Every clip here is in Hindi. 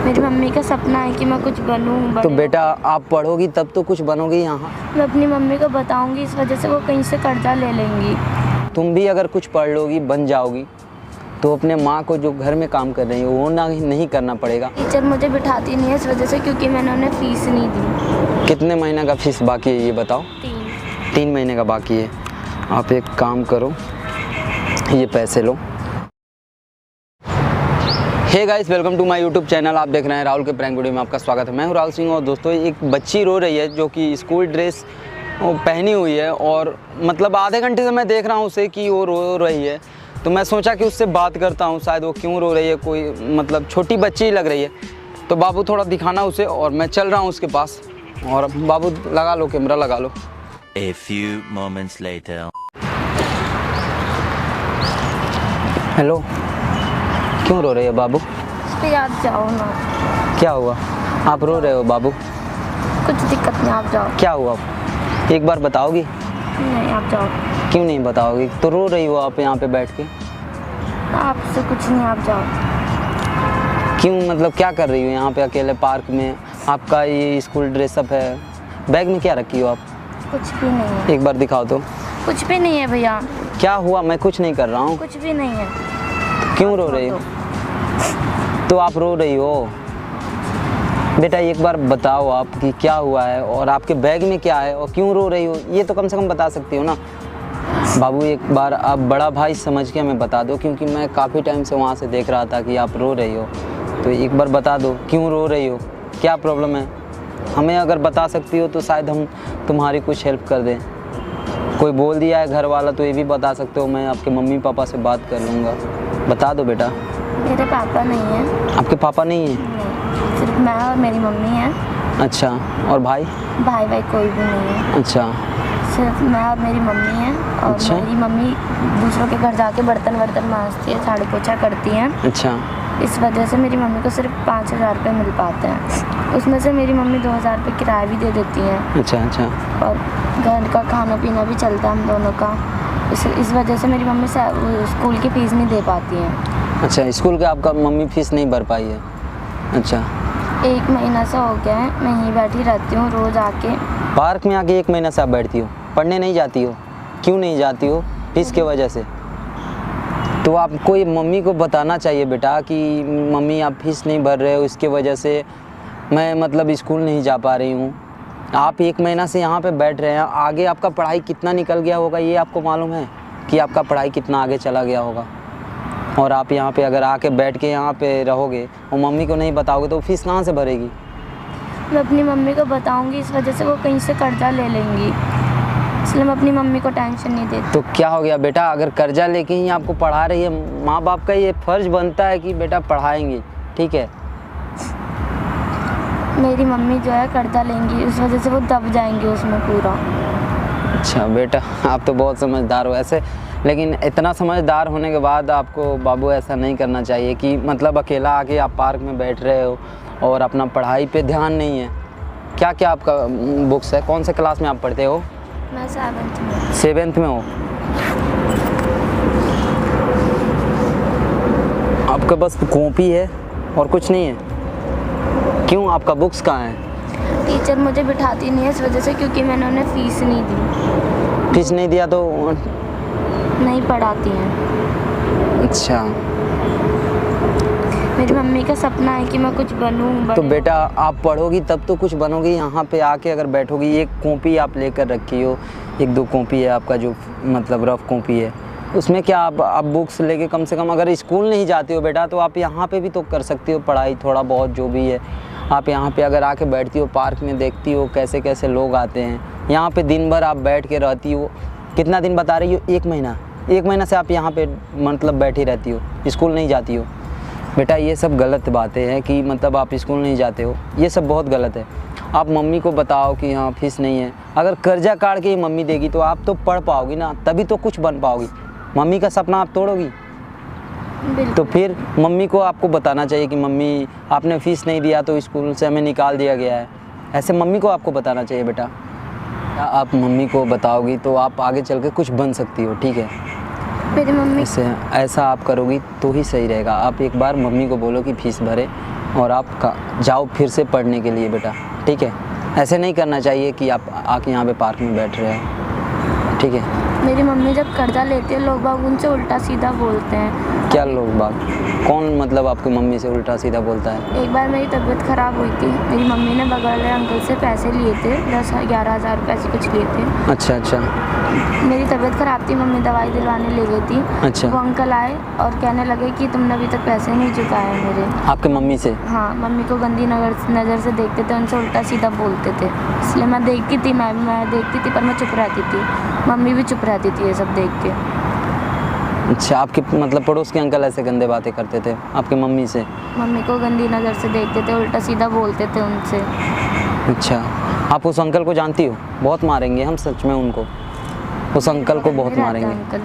मेरी मम्मी का सपना है कि मैं कुछ बनूं। तो बेटा आप पढ़ोगी तब तो कुछ बनोगी यहाँ। मैं अपनी मम्मी को बताऊंगी, इस वजह से वो कहीं से कर्जा ले लेंगी। तुम भी अगर कुछ पढ़ लोगी, बन जाओगी, तो अपने माँ को जो घर में काम कर रही है वो नहीं करना पड़ेगा। टीचर मुझे बिठाती नहीं है इस वजह से, क्योंकि मैंने उन्हें फ़ीस नहीं दी। कितने महीने का फीस बाकी है ये बताओ? 3 महीने का बाकी है। आप एक काम करो, ये पैसे लो। Hey guys, welcome to my YouTube channel. आप देख रहे हैं राहुल के प्रैंक वीडियो में आपका स्वागत है। मैं हूं राहुल सिंह। और दोस्तों, एक बच्ची रो रही है जो कि स्कूल ड्रेस पहनी हुई है, और मतलब आधे घंटे से मैं देख रहा हूं उसे कि वो रो रही है। तो मैं सोचा कि उससे बात करता हूं, शायद वो क्यों रो रही है, कोई मतलब छोटी बच्ची ही लग रही है। तो बाबू थोड़ा दिखाना उसे, और मैं चल रहा हूँ उसके पास। और बाबू लगा लो, कैमरा लगा लो। A few moments later. Hello, क्यों रो रहे हो बाबू? इस पे आप जाओ ना। क्या हुआ? आप रो रहे हो बाबू? कुछ दिक्कत नहीं, आप जाओ। क्या हुआ? एक बार बताओगी? नहीं, आप जाओ। क्यों नहीं बताओगी? तो रो रही हो आप यहाँ पे बैठ के। आपसे कुछ नहीं, आप जाओ। क्यों, मतलब क्या कर रही हो यहाँ पे अकेले पार्क में? आपका ये स्कूल ड्रेसअप है, बैग में क्या रखी हो आप? कुछ भी नहीं है। एक बार दिखाओ तो। कुछ भी नहीं है भैया। क्या हुआ? मैं कुछ नहीं कर रहा हूँ। कुछ भी नहीं है। क्यों रो रही हो? तो आप रो रही हो बेटा, एक बार बताओ आप कि क्या हुआ है, और आपके बैग में क्या है, और क्यों रो रही हो? ये तो कम से कम बता सकती हो ना बाबू। एक बार आप बड़ा भाई समझ के हमें बता दो, क्योंकि मैं काफ़ी टाइम से वहाँ से देख रहा था कि आप रो रही हो। तो एक बार बता दो क्यों रो रही हो, क्या प्रॉब्लम है। हमें अगर बता सकती हो तो शायद हम तुम्हारी कुछ हेल्प कर दें। कोई बोल दिया है घर वाला तो ये भी बता सकते हो, मैं आपके मम्मी पापा से बात कर लूँगा। बता दो बेटा। मेरे पापा नहीं है। आपके पापा नहीं हैं? नहीं, सिर्फ मैं और मेरी मम्मी है। अच्छा, और भाई? भाई कोई भी नहीं है। अच्छा, सिर्फ मैं और मेरी मम्मी है। और अच्छा। मेरी मम्मी दूसरों के घर जाके बर्तन मांजती है, झाड़ू पोछा करती है। अच्छा। इस वजह से मेरी मम्मी को सिर्फ 5,000 रुपये मिल पाते हैं। उसमें से मेरी मम्मी 2,000 रुपये किराया भी दे देती हैं। अच्छा। अच्छा। और घर का खाना पीना भी चलता है हम दोनों का। इस वजह से मेरी मम्मी स्कूल की फ़ीस नहीं दे पाती हैं। अच्छा, स्कूल का आपका मम्मी फ़ीस नहीं भर पाई है? अच्छा। 1 महीना से हो गया है, मैं यहीं बैठी रहती हूँ रोज़ आके। पार्क में आके 1 महीना से आप बैठती हो, पढ़ने नहीं जाती हो? क्यों नहीं जाती हो? फीस की वजह से? तो आपको ये मम्मी को बताना चाहिए बेटा कि मम्मी आप फीस नहीं भर रहे हो, इसके वजह से मैं मतलब स्कूल नहीं जा पा रही हूँ। आप 1 महीना से यहाँ पे बैठ रहे हैं, आगे आपका पढ़ाई कितना निकल गया होगा ये आपको मालूम है कि आपका पढ़ाई कितना आगे चला गया होगा? और आप यहाँ पे अगर आके बैठ के यहाँ पे रहोगे और मम्मी को नहीं बताओगे तो फीस कहाँ से भरेगी? मैं अपनी मम्मी को बताऊँगी, इस वजह से वो कहीं से कर्जा ले लेंगी, इसलिए मैं अपनी मम्मी को टेंशन नहीं देती। तो क्या हो गया बेटा, अगर कर्जा लेके ही आपको पढ़ा रही है, माँ बाप का ये फ़र्ज़ बनता है कि बेटा पढ़ाएंगे, ठीक है? मेरी मम्मी जो है कर्जा लेंगी, उस वजह से वो दब जाएंगी उसमें पूरा। अच्छा बेटा, आप तो बहुत समझदार हो ऐसे, लेकिन इतना समझदार होने के बाद आपको बाबू ऐसा नहीं करना चाहिए कि मतलब अकेला आके आप पार्क में बैठ रहे हो और अपना पढ़ाई पे ध्यान नहीं है। क्या क्या आपका बुक्स है? कौन से क्लास में आप पढ़ते हो? मैं 7th में। 7th में हो? आपके पास कॉपी है और कुछ नहीं है? क्यों, आपका बुक्स कहाँ है? टीचर मुझे बिठाती नहीं है इस वजह से, क्योंकि मैंने उन्हें फ़ीस नहीं दी। फीस नहीं दिया तो? नहीं पढ़ाती हैं। अच्छा। मेरी मम्मी का सपना है कि मैं कुछ बनूं। तो बेटा आप पढ़ोगी तब तो कुछ बनोगी। यहाँ पे आके अगर बैठोगी, एक कॉपी आप लेकर रखी हो, 1-2 कॉपी है आपका जो मतलब रफ कॉपी है, उसमें क्या आप बुक्स लेके कम से कम, अगर स्कूल नहीं जाती हो बेटा तो आप यहाँ पे भी तो कर सकती हो पढ़ाई, थोड़ा बहुत जो भी है। आप यहाँ पे अगर आके बैठती हो, पार्क में देखती हो कैसे कैसे लोग आते हैं, यहाँ पे दिन भर आप बैठ के रहती हो। कितना दिन बता रही हो? 1 महीना। 1 महीना से आप यहाँ पे मतलब बैठी रहती हो, स्कूल नहीं जाती हो। बेटा ये सब गलत बातें हैं कि मतलब आप स्कूल नहीं जाते हो, ये सब बहुत गलत है। आप मम्मी को बताओ कि हाँ फीस नहीं है। अगर कर्जा काट के ही मम्मी देगी तो आप तो पढ़ पाओगी ना, तभी तो कुछ बन पाओगी। मम्मी का सपना आप तोड़ोगी? तो फिर मम्मी को आपको बताना चाहिए कि मम्मी आपने फ़ीस नहीं दिया तो स्कूल से हमें निकाल दिया गया है। ऐसे मम्मी को आपको बताना चाहिए बेटा। आप मम्मी को बताओगी तो आप आगे चल के कुछ बन सकती हो, ठीक है? मेरी मम्मी ऐसा आप करोगी तो ही सही रहेगा। आप एक बार मम्मी को बोलो कि फ़ीस भरे, और आप जाओ फिर से पढ़ने के लिए बेटा, ठीक है। ऐसे नहीं करना चाहिए कि आप आके यहाँ पे पार्क में बैठ रहे हो, ठीक है। मेरी मम्मी जब कर्जा लेती है लोग बाग उनसे उल्टा सीधा बोलते हैं। क्या लोग बाग? कौन मतलब आपकी मम्मी से उल्टा सीधा बोलता है? एक बार मेरी तबीयत ख़राब हुई थी, मेरी मम्मी ने बगल वाले अंकल से पैसे लिए थे, 10-11 हज़ार रुपये ऐसे कुछ लिए थे। अच्छा अच्छा। मेरी तबीयत ख़राब थी, मम्मी दवाई दिलवाने ले गई थी। अच्छा। वो अंकल आए और कहने लगे कि तुमने अभी तक पैसे नहीं चुकाए मेरे। आपके मम्मी से? हाँ, मम्मी को गंदी नज़र से देखते थे, उनसे उल्टा सीधा बोलते थे। इसलिए मैं देखती थी, मैं देखती थी पर मैं चुप रहती थी। मम्मी भी चुप रहती थी ये सब देख के। अच्छा, आपके मतलब पड़ोस के अंकल ऐसे गंदे बातें करते थे आपकी मम्मी से? मम्मी को गंदी नज़र से देखते थे, उल्टा सीधा बोलते थे उनसे। अच्छा, आप उस अंकल को जानती हो? बहुत मारेंगे हम सच में उनको, उस अंकल को बहुत मारेंगे। अंकल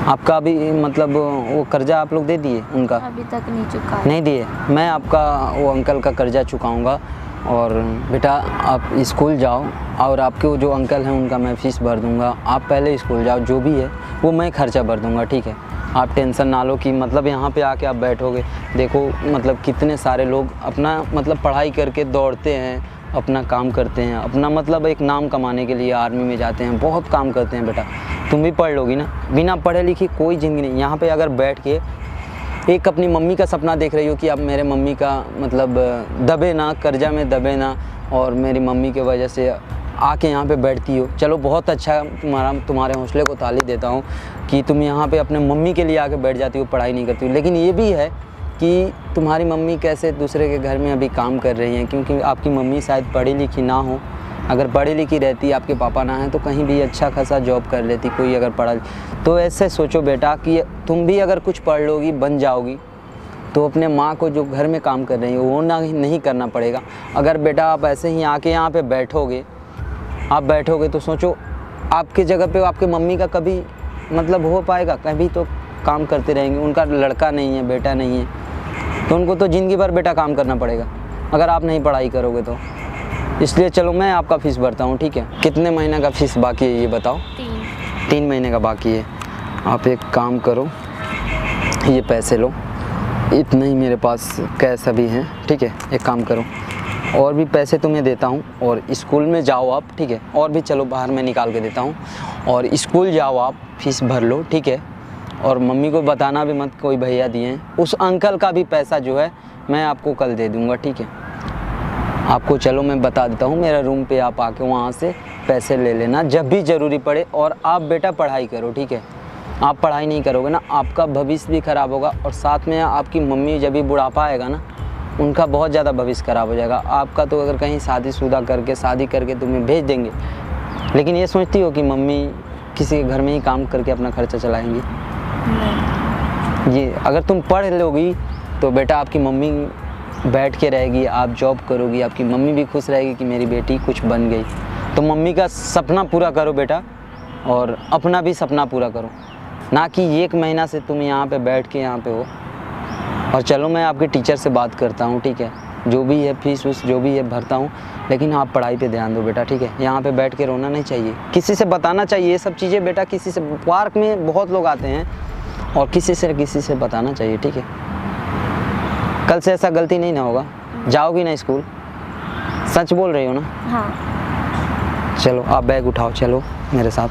आपका अभी मतलब वो कर्जा आप लोग दे दिए उनका? अभी तक नहीं चुका। नहीं दिए। मैं आपका वो अंकल का कर्जा चुकाऊंगा। और बेटा आप स्कूल जाओ और आपके वो जो अंकल हैं उनका मैं फ़ीस भर दूंगा। आप पहले स्कूल जाओ, जो भी है वो मैं खर्चा भर दूंगा, ठीक है। आप टेंशन ना लो कि मतलब यहाँ पे आके आप बैठोगे। देखो मतलब कितने सारे लोग अपना मतलब पढ़ाई करके दौड़ते हैं, अपना काम करते हैं, अपना मतलब एक नाम कमाने के लिए आर्मी में जाते हैं, बहुत काम करते हैं। बेटा तुम भी पढ़ लोगी ना, बिना पढ़े लिखी कोई ज़िंदगी नहीं। यहाँ पे अगर बैठ के एक अपनी मम्मी का सपना देख रही हो कि अब मेरे मम्मी का मतलब दबे ना, कर्जा में दबे ना, और मेरी मम्मी की वजह से आके यहाँ पे बैठती हो, चलो बहुत अच्छा, तुम्हारे हौसले को ताली देता हूँ कि तुम यहाँ पे अपने मम्मी के लिए आके बैठ जाती हो, पढ़ाई नहीं करती हो। लेकिन ये भी है कि तुम्हारी मम्मी कैसे दूसरे के घर में अभी काम कर रही हैं, क्योंकि आपकी मम्मी शायद पढ़ी लिखी ना हो। अगर पढ़ी लिखी रहती, आपके पापा ना हैं, तो कहीं भी अच्छा खासा जॉब कर लेती कोई अगर पढ़ा। तो ऐसे सोचो बेटा कि तुम भी अगर कुछ पढ़ लोगी, बन जाओगी, तो अपने माँ को जो घर में काम कर रही है वो नहीं करना पड़ेगा। अगर बेटा आप ऐसे ही आके यहाँ पे बैठोगे तो सोचो आपकी जगह पे आपके मम्मी का कभी मतलब हो पाएगा? कभी तो काम करते रहेंगे। उनका लड़का नहीं है, बेटा नहीं है, तो उनको तो ज़िंदगी भर बेटा काम करना पड़ेगा अगर आप नहीं पढ़ाई करोगे तो। इसलिए चलो मैं आपका फ़ीस भरता हूँ, ठीक है। कितने महीने का फ़ीस बाकी है ये बताओ? 3 महीने का बाकी है। आप एक काम करो, ये पैसे लो, इतने ही मेरे पास कैश अभी हैं, ठीक है। एक काम करो, और भी पैसे तुम्हें देता हूँ और स्कूल में जाओ आप, ठीक है। और भी चलो बाहर में निकाल के देता हूँ, और स्कूल जाओ आप, फ़ीस भर लो, ठीक है। और मम्मी को बताना भी मत कोई भैया दिए हैं। उस अंकल का भी पैसा जो है मैं आपको कल दे दूँगा, ठीक है। आपको चलो मैं बता देता हूँ, मेरा रूम पे आप आके वहाँ से पैसे ले लेना जब भी ज़रूरी पड़े। और आप बेटा पढ़ाई करो, ठीक है। आप पढ़ाई नहीं करोगे ना, आपका भविष्य भी ख़राब होगा, और साथ में आपकी मम्मी जब भी बुढ़ापा आएगा ना, उनका बहुत ज़्यादा भविष्य ख़राब हो जाएगा। आपका तो अगर कहीं शादी करके तुम्हें भेज देंगे, लेकिन ये सोचती हो कि मम्मी किसी के घर में ही काम करके अपना खर्चा चलाएंगी? ये अगर तुम पढ़ लोगी तो बेटा आपकी मम्मी बैठ के रहेगी, आप जॉब करोगी, आपकी मम्मी भी खुश रहेगी कि मेरी बेटी कुछ बन गई। तो मम्मी का सपना पूरा करो बेटा, और अपना भी सपना पूरा करो, ना कि 1 महीना से तुम यहाँ पे बैठ के यहाँ पे हो। और चलो मैं आपके टीचर से बात करता हूँ, ठीक है। जो भी है फ़ीस उस जो भी है भरता हूँ, लेकिन आप पढ़ाई पे ध्यान दो बेटा, ठीक है। यहाँ पे बैठ के रोना नहीं चाहिए, किसी से बताना चाहिए ये सब चीज़ें बेटा। किसी से, पार्क में बहुत लोग आते हैं, और किसी से बताना चाहिए, ठीक है। कल से ऐसा गलती नहीं ना होगा। जाओगी ना स्कूल? सच बोल रही हो ना? हाँ। चलो आप बैग उठाओ, चलो मेरे साथ।